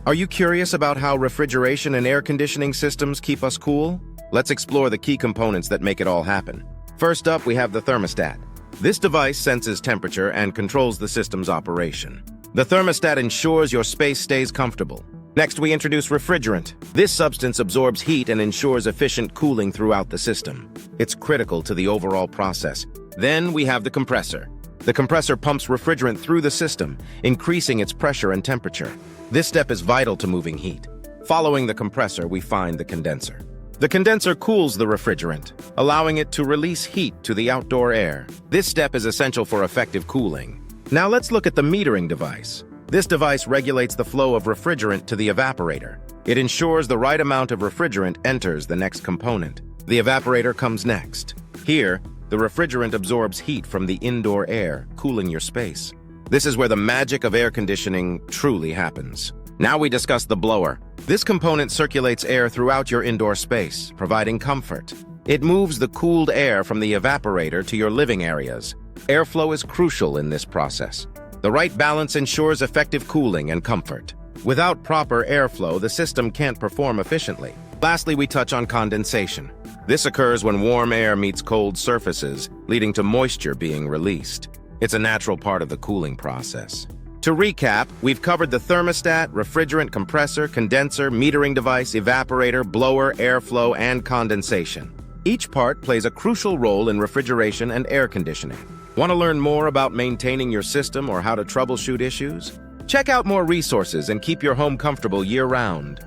Are you curious about how refrigeration and air conditioning systems keep us cool? Let's explore the key components that make it all happen. First up, we have the thermostat. This device senses temperature and controls the system's operation. The thermostat ensures your space stays comfortable. Next, we introduce refrigerant. This substance absorbs heat and ensures efficient cooling throughout the system. It's critical to the overall process. Then we have the compressor. The compressor pumps refrigerant through the system, increasing its pressure and temperature. This step is vital to moving heat. Following the compressor, we find the condenser. The condenser cools the refrigerant, allowing it to release heat to the outdoor air. This step is essential for effective cooling. Now let's look at the metering device. This device regulates the flow of refrigerant to the evaporator. It ensures the right amount of refrigerant enters the next component. The evaporator comes next. Here, the refrigerant absorbs heat from the indoor air, cooling your space. This is where the magic of air conditioning truly happens. Now we discuss the blower. This component circulates air throughout your indoor space, providing comfort. It moves the cooled air from the evaporator to your living areas. Airflow is crucial in this process. The right balance ensures effective cooling and comfort. Without proper airflow, the system can't perform efficiently. Lastly, we touch on condensation. This occurs when warm air meets cold surfaces, leading to moisture being released. It's a natural part of the cooling process. To recap, we've covered the thermostat, refrigerant, compressor, condenser, metering device, evaporator, blower, airflow, and condensation. Each part plays a crucial role in refrigeration and air conditioning. Want to learn more about maintaining your system or how to troubleshoot issues? Check out more resources and keep your home comfortable year-round.